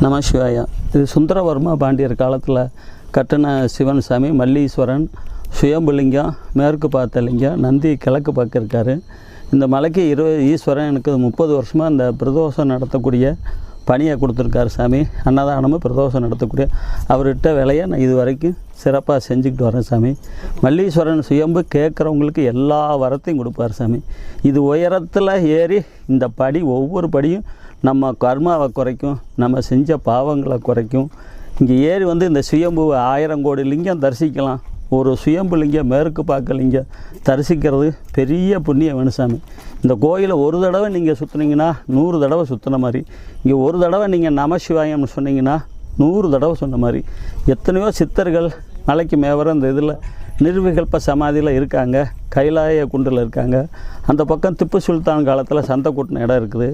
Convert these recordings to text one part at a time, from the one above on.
நமசிவாயா. இது சுந்தரவர்மா பாண்டியர் காலத்தில் கட்டின சிவன் சாமி. மல்லீஸ்வரன், சுயம்புலிங்கம் மேற்கு பார்த்த லிங்கம், நந்தி கிழக்கு பார்க்க இருக்கார். இந்த மலைக்கு ஈஸ்வரன் எனக்கு 30 வருஷமாக இந்த பிரதோஷம் நடத்தக்கூடிய பணியை கொடுத்துருக்காரு சாமி. அன்னதானமும் பிரதோஷம் நடத்தக்கூடிய அவர்கிட்ட வேலையை நான் இது வரைக்கும் சிறப்பாக செஞ்சுக்கிட்டு வரேன் சாமி. மல்லீஸ்வரன் சுயம்பு கேட்குறவங்களுக்கு எல்லா வரத்தையும் கொடுப்பார் சாமி. இது உயரத்தில் ஏறி இந்த படி ஒவ்வொரு படியும் நம்ம கர்மாவை குறைக்கும், நம்ம செஞ்ச பாவங்களை குறைக்கும். இங்கே ஏறி இந்த சுயம்பு 1000 கோடி லிங்கம் தரிசிக்கலாம். ஒரு சுயம்பு லிங்கம் மேற்கு பார்க்க லிங்கம் தரிசிக்கிறது பெரிய புண்ணியம் வேணும் சாமி. இந்த கோயிலை ஒரு தடவை நீங்கள் சுற்றுனீங்கன்னா 100 தடவை சுற்றின மாதிரி. இங்கே ஒரு தடவை நீங்கள் நமசிவாயம்னு சொன்னீங்கன்னா 100 தடவை சொன்ன மாதிரி. எத்தனையோ சித்தர்கள் மலைக்கு மேவர இந்த இதில் நிர்விகல்ப சமாதியில் இருக்காங்க, கைலாய குண்டில் இருக்காங்க. அந்த பக்கம் திப்பு சுல்தான் காலத்தில் சந்தை கூட்டின இடம் இருக்குது.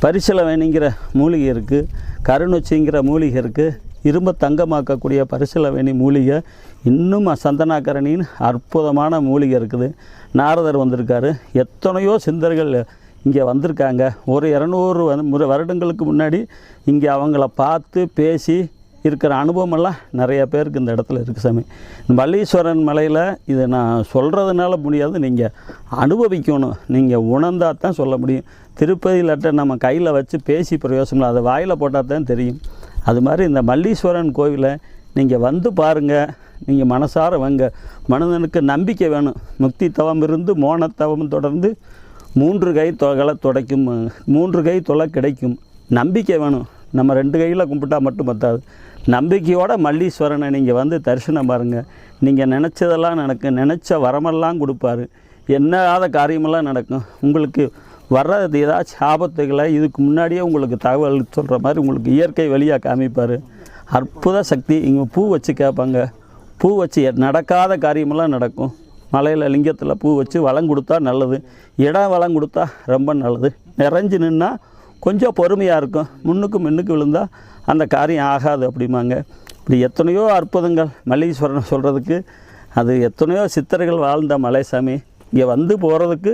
பரிசலவேணிங்கிற மூலிகை இருக்குது, கருநொச்சிங்கிற மூலிகை இருக்குது, இரும்ப தங்கமாக்கக்கூடிய பரிசலவேணி மூலிகை, இன்னும் சந்தனாக்கரணின்னு அற்புதமான மூலிகை இருக்குது. நாரதர் வந்திருக்காரு, எத்தனையோ சிந்தர்கள் இங்கே வந்திருக்காங்க. ஒரு 200 வருடங்களுக்கு முன்னாடி இங்கே அவங்கள பார்த்து பேசி இருக்கிற அனுபவமெல்லாம் நிறைய பேருக்கு இந்த இடத்துல இருக்குது சாமி. மல்லீஸ்வரன் மலையில் இதை நான் சொல்கிறதுனால முடியாது, நீங்கள் அனுபவிக்கணும். நீங்கள் உணர்ந்தால் தான் சொல்ல முடியும். திருப்பதி லட்டை நம்ம கையில் வச்சு பேசி பிரயோசனம் இல்லை, அதை வாயில் போட்டால் தான் தெரியும். அது மாதிரி இந்த மல்லீஸ்வரன் கோவிலை நீங்கள் வந்து பாருங்கள். நீங்கள் மனசார வாங்க. மனிதனுக்கு நம்பிக்கை வேணும். முக்தி தவம் இருந்து மோனத்தவம் தொடர்ந்து 3 கை தொலை துடைக்கும், 3 கை தொலை கிடைக்கும். நம்பிக்கை வேணும். நம்ம 2 கையில் கும்பிட்டா மட்டும் பத்தாது. நம்பிக்கையோட மல்லீஸ்வரனை நீங்கள் வந்து தரிசனம் பாருங்கள். நீங்கள் நினச்சதெல்லாம் நடக்கும், நினச்ச வரமெல்லாம் கொடுப்பாரு, என்னாத காரியமெல்லாம் நடக்கும். உங்களுக்கு வர்றது ஏதாச்சும் ஆபத்துகளை இதுக்கு முன்னாடியே உங்களுக்கு தகவல் சொல்கிற மாதிரி உங்களுக்கு இயற்கை வழியாக காமிப்பார். அற்புத சக்தி. இங்கே பூ வச்சு கேட்பாங்க, பூ வச்சு நடக்காத காரியமெல்லாம் நடக்கும். மலையில் லிங்கத்தில் பூ வச்சு வளம் கொடுத்தா நல்லது, இடம் வளம் கொடுத்தா ரொம்ப நல்லது. நிறைஞ்சு நின்னா கொஞ்சம் பொறுமையாக இருக்கும், முன்னுக்கு விழுந்தால் அந்த காரியம் ஆகாது அப்படிம்பாங்க. இப்படி எத்தனையோ அற்புதங்கள் மல்லீஸ்வரன் சொல்கிறதுக்கு. அது எத்தனையோ சித்தர்கள் வாழ்ந்த மலை சாமி. இங்கே வந்து போகிறதுக்கு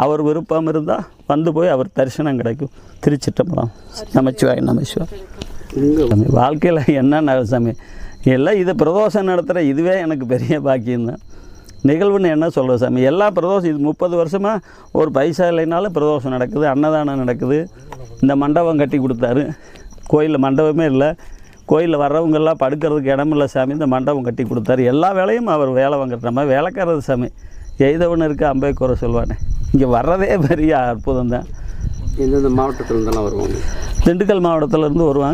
அவர் விருப்பம் இருந்தால் வந்து போய் அவர் தரிசனம் கிடைக்கும். திருச்சிற்றம்பலம். நமச்சிவாய். நமசிவாய். வாழ்க்கையில் என்ன சாமி எல்லாம் இது பிரதோஷம் நடத்துகிற இதுவே எனக்கு பெரிய பாக்கியம்தான். நிகழ்வுன்னு என்ன சொல்கிற சாமி. எல்லா பிரதோஷம் இது 30 வருஷமாக ஒரு பைசா இல்லைனாலும் பிரதோஷம் நடக்குது, அன்னதானம் நடக்குது. இந்த மண்டபம் கட்டி கொடுத்தாரு. கோயிலில் மண்டபமே இல்லை, கோயிலில் வர்றவங்கெல்லாம் படுக்கிறதுக்கு இடமில்லை சாமி. இந்த மண்டபம் கட்டி கொடுத்தாரு. எல்லா வேலையும் அவர் வேலை வாங்குற மாதிரி வேலைக்காரது சாமி. எய்தவனு இருக்குது அம்பை குறை சொல்லுவானே. இங்கே வர்றதே பெரிய அற்புதம் தான். எந்தெந்த மாவட்டத்தில் இருந்தெல்லாம் வருவாங்க? திண்டுக்கல் மாவட்டத்திலேருந்து வருவாங்க.